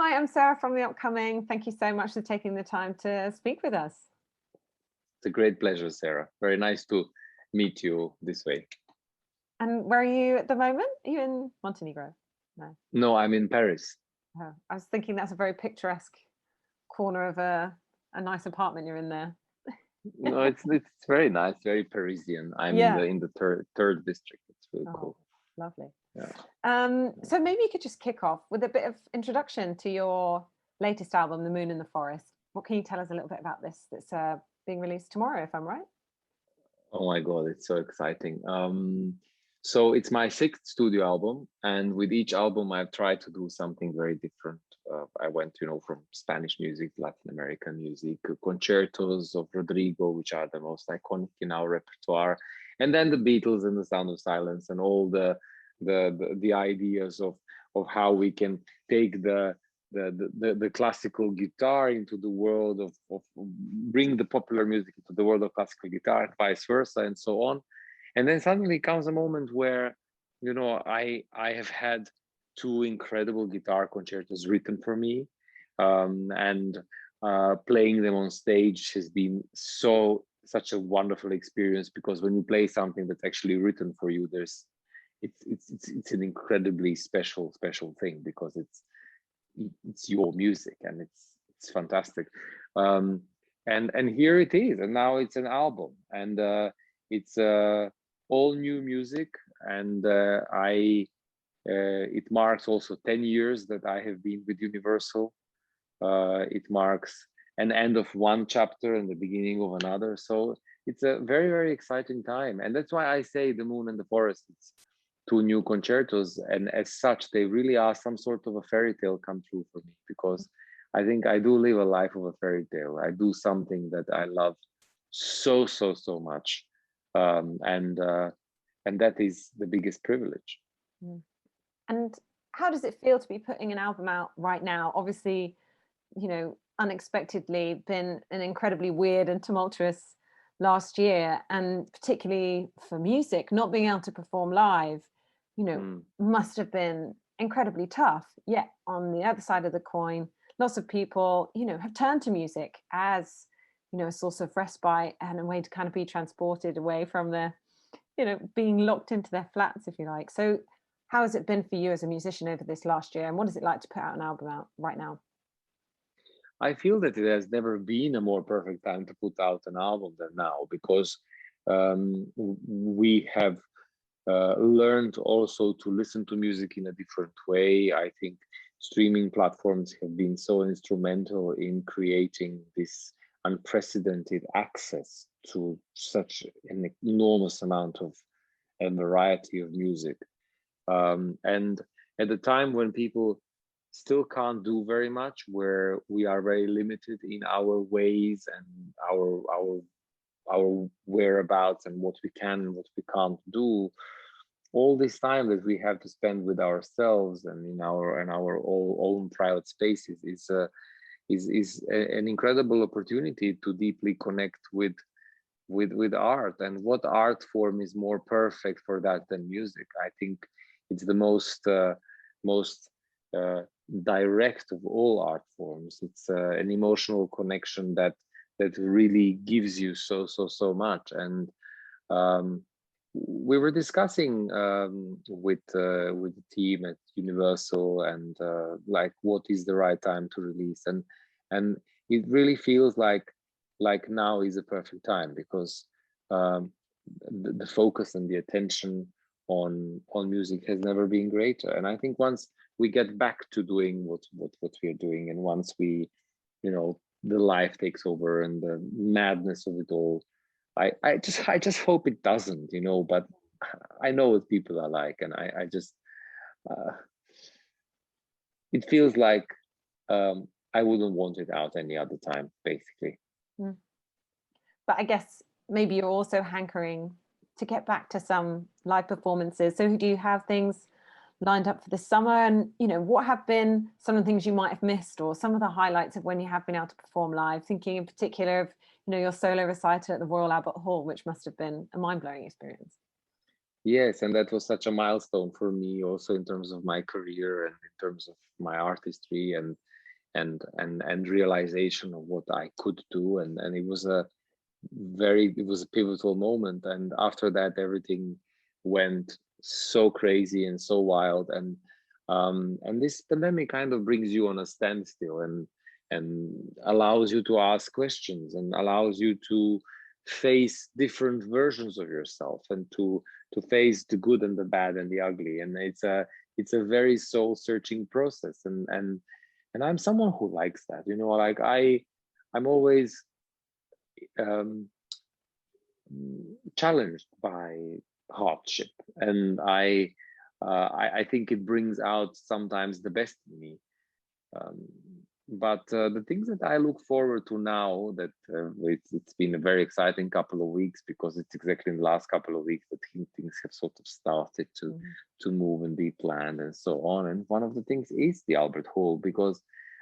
Hi, I'm Sarah from The Upcoming. Thank you so much for taking the time to speak with us. It's a great pleasure, Sarah. Very nice to meet you this way. And where are you at the moment? Are you in Montenegro? No, I'm in Paris. Oh, I was thinking that's a very picturesque corner of a nice apartment you're in there. No, it's very nice, very Parisian. I'm Yeah. in the third district. It's really Oh, cool. lovely. Yeah. So maybe you could just kick off with a bit of introduction to your latest album, The Moon in the Forest. What can you tell us a little bit about this that's being released tomorrow, if I'm right? Oh my God, it's so exciting. So it's my sixth studio album, and with each album, I've tried to do something very different. I went, from Spanish music, Latin American music, concertos of Rodrigo, which are the most iconic in our repertoire, and then the Beatles and the Sound of Silence, and all the ideas of how we can take the classical guitar into the world of bring the popular music into the world of classical guitar and vice versa and so on. And then suddenly comes a moment where I have had two incredible guitar concertos written for me, and playing them on stage has been such a wonderful experience, because when you play something that's actually written for you, it's an incredibly special thing, because it's your music, and it's fantastic. And here it is, and now it's an album, and it's all new music, and it marks also 10 years that I have been with Universal. It marks an end of one chapter and the beginning of another, so it's a very, very exciting time. And that's why I say The Moon and the Forest. It's two new concertos, and as such they really are some sort of a fairy tale come true for me, because I think I do live a life of a fairy tale. I do something that I love so much, and that is the biggest privilege. And how does it feel to be putting an album out right now? Obviously, unexpectedly been an incredibly weird and tumultuous last year, and particularly for music, not being able to perform live, must have been incredibly tough. Yet on the other side of the coin, lots of people, have turned to music as, a source of respite and a way to kind of be transported away from the, being locked into their flats, if you like. So how has it been for you as a musician over this last year, and what is it like to put out an album out right now? I feel that it has never been a more perfect time to put out an album than now, because we have learned also to listen to music in a different way. I think streaming platforms have been so instrumental in creating this unprecedented access to such an enormous amount of and variety of music. And at the time when people still can't do very much, where we are very limited in our ways and our whereabouts and what we can and what we can't do, all this time that we have to spend with ourselves and in our own private spaces is an incredible opportunity to deeply connect with art. And what art form is more perfect for that than music? I think it's the most direct of all art forms. It's an emotional connection that really gives you so much. And we were discussing with the team at Universal, and like what is the right time to release, and it really feels like now is a perfect time, because the focus and the attention on music has never been greater. And I think once we get back to doing what we are doing, and once we, the life takes over and the madness of it all, I just hope it doesn't, but I know what people are like, and I just it feels like I wouldn't want it out any other time, basically. But I guess maybe you're also hankering to get back to some live performances. So do you have things lined up for the summer? And, what have been some of the things you might have missed, or some of the highlights of when you have been able to perform live? Thinking in particular of, your solo recital at the Royal Albert Hall, which must have been a mind-blowing experience. Yes, and that was such a milestone for me, also in terms of my career and in terms of my artistry and realization of what I could do. And it was a pivotal moment. And after that, everything went so crazy and so wild. And this pandemic kind of brings you on a standstill and allows you to ask questions and allows you to face different versions of yourself and to face the good and the bad and the ugly. And it's a very soul searching process. And I'm someone who likes that, like I'm always um, challenged by hardship, and I think it brings out sometimes the best in me. Um, but the things that I look forward to now, that it's been a very exciting couple of weeks, because it's exactly in the last couple of weeks that things have sort of started to move and be planned and so on. And one of the things is the Albert Hall, because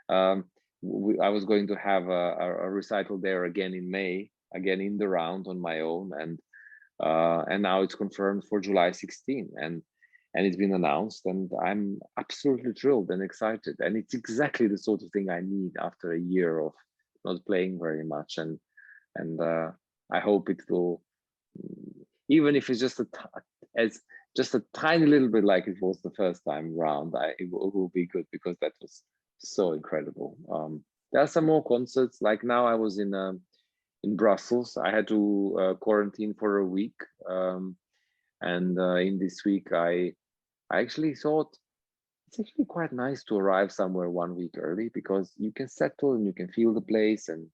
um, I was going to have a recital there again in May, again in the round on my own, and now it's confirmed for July 16, and it's been announced, and I'm absolutely thrilled and excited, and it's exactly the sort of thing I need after a year of not playing very much. And I hope it will, even if it's as just a tiny little bit like it was the first time round, it will be good, because that was so incredible. There are some more concerts. Like now, I was in Brussels. I had to quarantine for a week, and in this week, I actually thought it's actually quite nice to arrive somewhere 1 week early, because you can settle and you can feel the place, and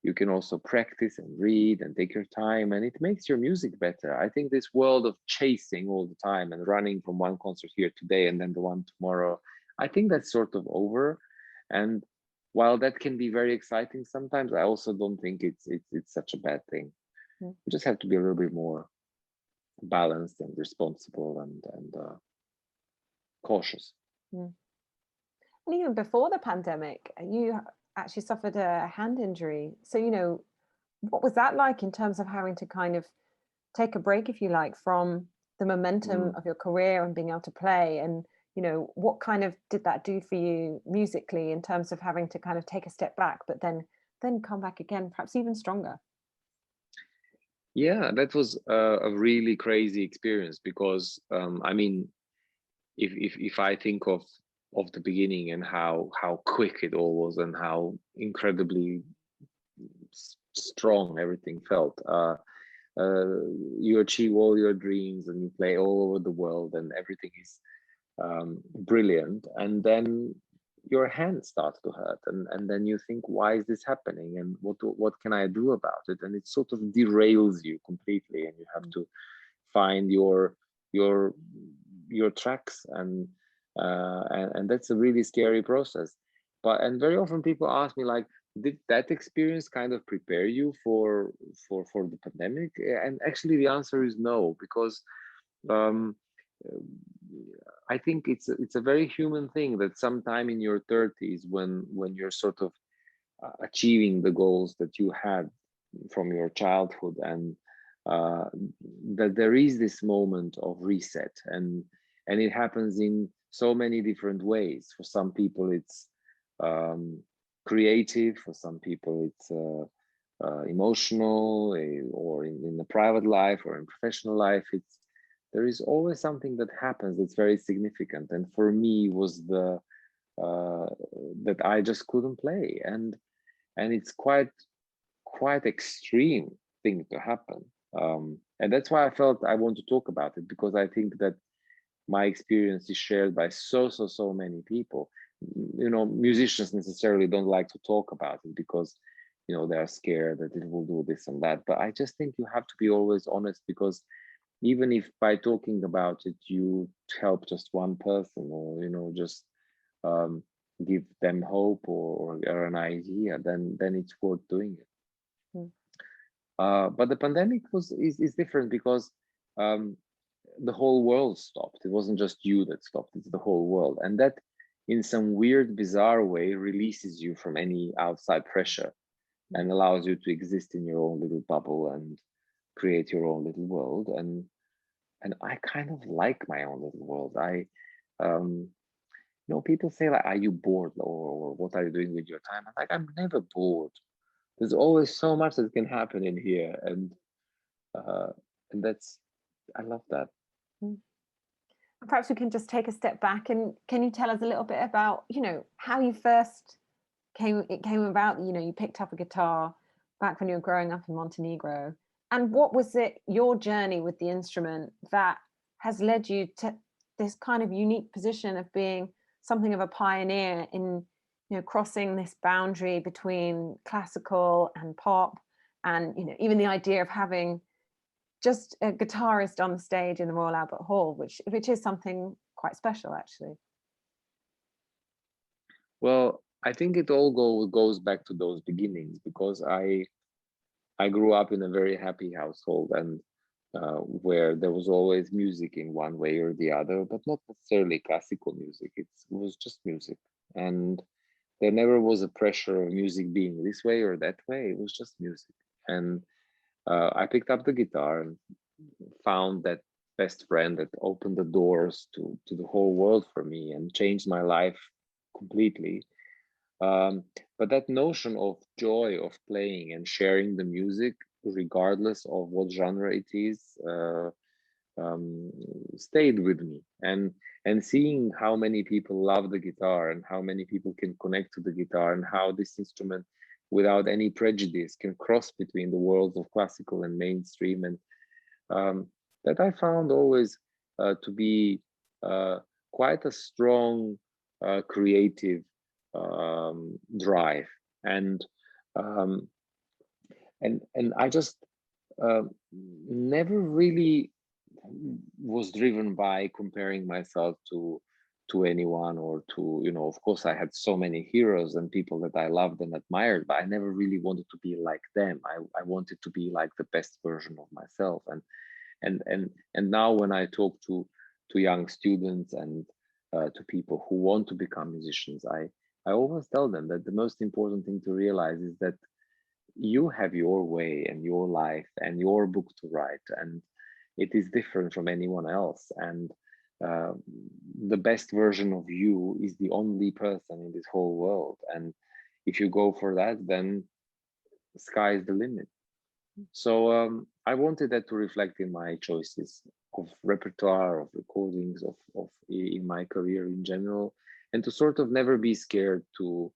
you can also practice and read and take your time, and it makes your music better. I think this world of chasing all the time and running from one concert here today and then the one tomorrow, I think that's sort of over. And while that can be very exciting sometimes, I also don't think it's such a bad thing. You just have to be a little bit more balanced and responsible and cautious. And even before the pandemic, you actually suffered a hand injury. So, what was that like in terms of having to kind of take a break, if you like, from the momentum of your career and being able to play? And, what kind of did that do for you musically in terms of having to kind of take a step back, but then come back again, perhaps even stronger? Yeah, that was a really crazy experience, because I mean, if I think of the beginning and how quick it all was and how incredibly strong everything felt, you achieve all your dreams and you play all over the world and everything is brilliant, and then your hands start to hurt, and then you think, why is this happening, and what can I do about it? And it sort of derails you completely, and you have to find your your tracks, and that's a really scary process. And very often people ask me, like, did that experience kind of prepare you for the pandemic? And actually the answer is no, because um, I think it's a very human thing that sometime in your 30s, when you're sort of achieving the goals that you had from your childhood, and uh, that there is this moment of reset, and it happens in so many different ways. For some people it's creative, for some people it's emotional, or in the private life or in professional life. There is always something that happens that's very significant, and for me was the uh, that I just couldn't play, and it's quite extreme thing to happen. And that's why I felt I want to talk about it, because I think that my experience is shared by so many people. Musicians necessarily don't like to talk about it, because they are scared that it will do this and that. But I just think you have to be always honest, because even if by talking about it you help just one person, or just um, give them hope, or an idea, then it's worth doing it. But the pandemic is different, because um, the whole world stopped. It wasn't just you that stopped, it's the whole world, and that in some weird bizarre way releases you from any outside pressure and allows you to exist in your own little bubble and create your own little world. I kind of like my own little world. Um, people say like, "Are you bored?" or "What are you doing with your time?" I'm like, I'm never bored. There's always so much that can happen in here, uh, and that's I love that. Mm. Perhaps we can just take a step back, and can you tell us a little bit about, how you first came about, you picked up a guitar back when you were growing up in Montenegro, and what was it, your journey with the instrument, that has led you to this kind of unique position of being something of a pioneer in, crossing this boundary between classical and pop, and even the idea of having just a guitarist on the stage in the Royal Albert Hall, which is something quite special, actually. Well, I think it all goes back to those beginnings, because I grew up in a very happy household, and where there was always music in one way or the other, but not necessarily classical music. It was just music, and there never was a pressure of music being this way or that way. It was just music, and I picked up the guitar and found that best friend that opened the doors to the whole world for me and changed my life completely. But that notion of joy of playing and sharing the music, regardless of what genre it is, um, stayed with me. And seeing how many people love the guitar and how many people can connect to the guitar, and how this instrument, without any prejudice, can cross between the worlds of classical and mainstream, and that I found always to be quite a strong creative drive, and um, and I just uh, never really was driven by comparing myself to anyone, or to, of course I had so many heroes and people that I loved and admired, but I never really wanted to be like them. I wanted to be like the best version of myself. And now when I talk to young students and to people who want to become musicians, I always tell them that the most important thing to realize is that you have your way and your life and your book to write, and it is different from anyone else. And uh, the best version of you is the only person in this whole world. And if you go for that, then the sky is the limit. So I wanted that to reflect in my choices of repertoire, of recordings, of in my career in general, and to sort of never be scared to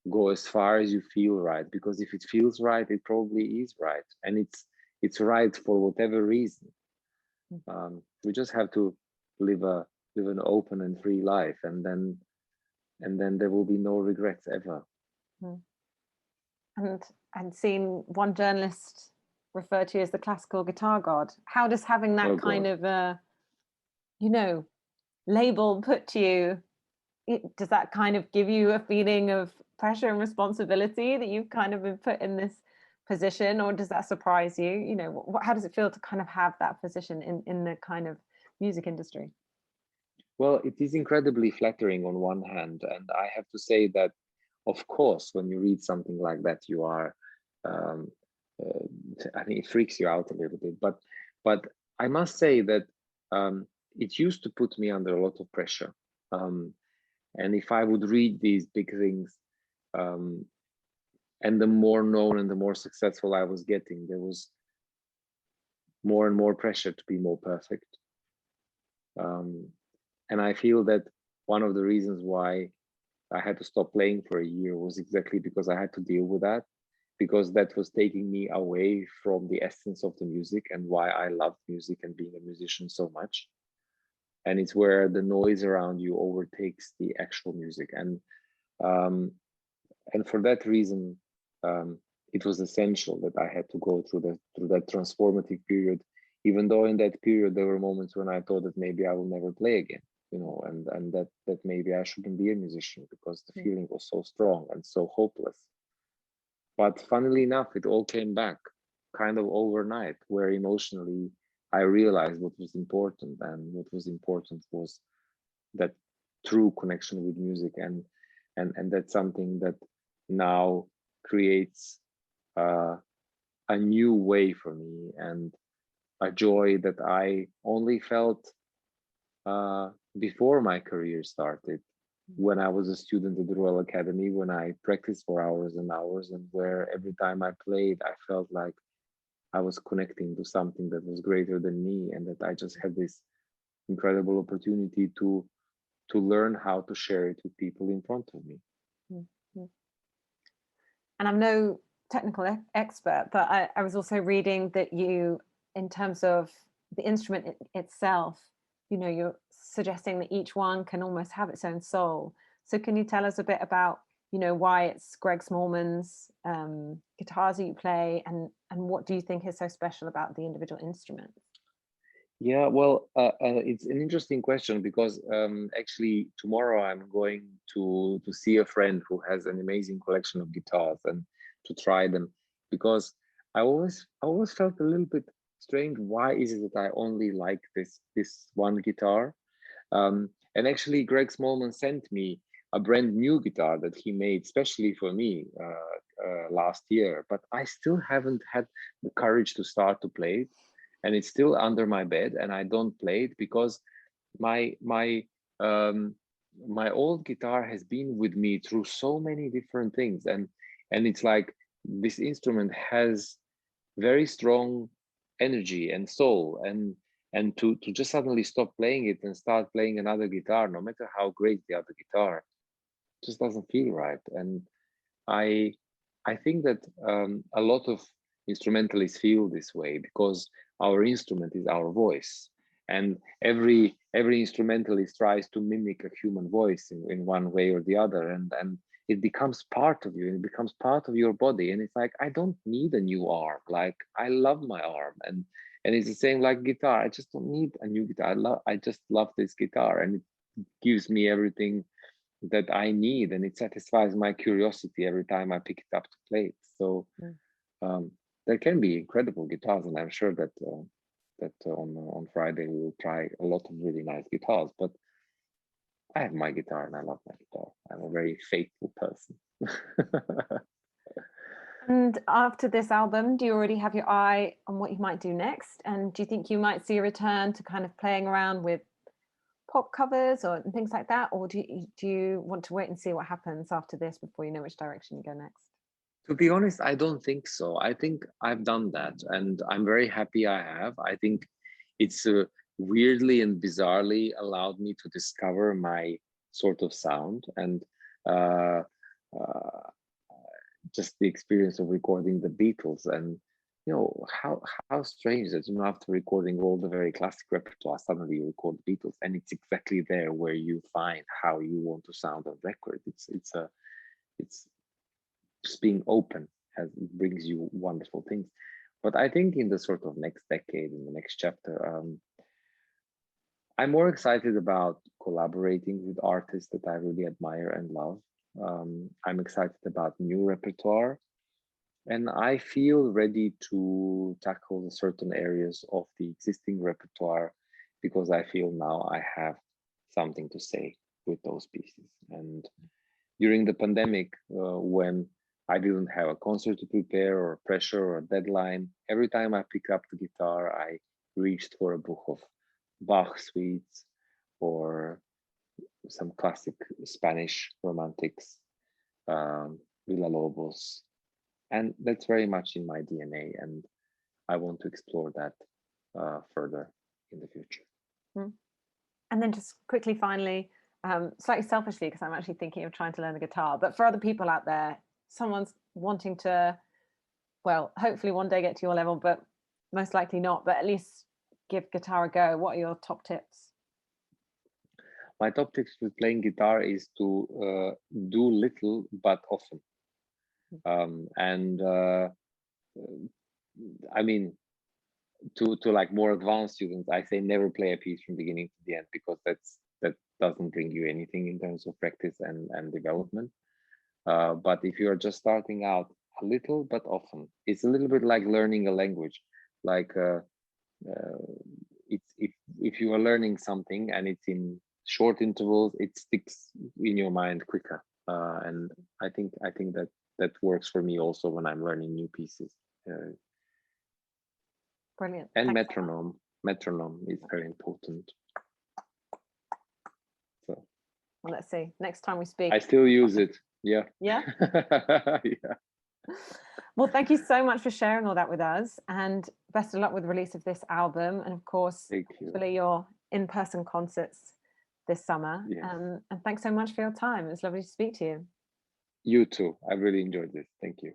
go as far as you feel right, because if it feels right, it probably is right, and it's right for whatever reason. We just have to live an open and free life, and then there will be no regrets ever. Mm. And I'd seen one journalist refer to you as the classical guitar god. How does having that kind of label put to you, does that kind of give you a feeling of pressure and responsibility that you've kind of been put in this position, or does that surprise you? How does it feel to kind of have that position in the kind of music industry? Well, it is incredibly flattering on one hand, and I have to say that, of course, when you read something like that, you are, um, I think it freaks you out a little bit. But I must say that it used to put me under a lot of pressure. And if I would read these big things, and the more known and the more successful I was getting, there was more and more pressure to be more perfect. And I feel that one of the reasons why I had to stop playing for a year was exactly because I had to deal with that, because that was taking me away from the essence of the music and why I loved music and being a musician so much. And it's where the noise around you overtakes the actual music. Um, and for that reason, it was essential that I had to go through that transformative period, even though in that period there were moments when I thought that maybe I will never play again, and that maybe I shouldn't be a musician, because the feeling was so strong and so hopeless. But funnily enough, it all came back kind of overnight, where emotionally I realized what was important, and what was important was that true connection with music, and that's something that now creates a new way for me, and a joy that I only felt before my career started, when I was a student at the Royal Academy, when I practiced for hours and hours, and where every time I played, I felt like I was connecting to something that was greater than me, and that I just had this incredible opportunity to learn how to share it with people in front of me. Mm-hmm. And I'm no technical expert, but I was also reading that you, in terms of the instrument itself, you know, you're suggesting that each one can almost have its own soul. So can you tell us a bit about, you know, why it's Greg Smallman's guitars that you play, and what do you think is so special about the individual instruments? Yeah, well, it's an interesting question, because actually tomorrow I'm going to see a friend who has an amazing collection of guitars, and to try them, because I always felt a little bit strange. Why is it that I only like this one guitar? And actually, Greg Smallman sent me a brand new guitar that he made specially for me last year, but I still haven't had the courage to start to play it, and it's still under my bed, and I don't play it because um, my old guitar has been with me through so many different things, and it's like this instrument has very strong energy and soul, and to just suddenly stop playing it and start playing another guitar, no matter how great the other guitar, just doesn't feel right. And I I think that a lot of instrumentalists feel this way, because our instrument is our voice, and every instrumentalist tries to mimic a human voice in one way or the other, and it becomes part of you, and it becomes part of your body, and it's like, I don't need a new arm. Like, I love my arm, and it's the same like guitar. I just don't need a new guitar. I just love this guitar, and it gives me everything that I need, and it satisfies my curiosity every time I pick it up to play it. So um, there can be incredible guitars, and I'm sure that on Friday we will try a lot of really nice guitars. But I have my guitar, and I love my guitar. I'm a very faithful person. And after this album, do you already have your eye on what you might do next? And do you think you might see a return to kind of playing around with pop covers or things like that? Or do you want to wait and see what happens after this before you know which direction you go next? To be honest, I don't think so. I think I've done that, and I'm very happy I have. I think it's weirdly and bizarrely allowed me to discover my sort of sound, and uh, uh, just the experience of recording the Beatles, and how strange that, after recording all the very classic repertoire, suddenly you record the Beatles, and it's exactly there where you find how you want to sound on record. It's just being open brings you wonderful things. But I think in the sort of next decade, in the next chapter, I'm more excited about collaborating with artists that I really admire and love. I'm excited about new repertoire, and I feel ready to tackle certain areas of the existing repertoire, because I feel now I have something to say with those pieces. And during the pandemic, when I didn't have a concert to prepare, or pressure, or a deadline, every time I pick up the guitar, I reached for a book of Bach suites, or some classic Spanish romantics, Villalobos, and that's very much in my DNA, and I want to explore that further in the future. Mm. And then just quickly, finally, slightly selfishly, because I'm actually thinking of trying to learn the guitar, but for other people out there, someone's wanting to, well, hopefully one day get to your level, but most likely not, but at least give guitar a go. What are your top tips? My top tips with playing guitar is to do little but often. And I mean, to like more advanced students, I say never play a piece from beginning to the end, because that doesn't bring you anything in terms of practice and development. But if you are just starting out, a little but often. It's a little bit like learning a language. Like it's if you are learning something and it's in short intervals, it sticks in your mind quicker. And I think that works for me also when I'm learning new pieces. Brilliant. And Thanks. metronome is very important. So well, let's see, next time we speak I still use it. Yeah. Yeah. Yeah. Well, thank you so much for sharing all that with us, and best of luck with the release of this album, and of course hopefully your in-person concerts this summer. Yes. And thanks so much for your time. It was lovely to speak to you. You too. I really enjoyed this. Thank you.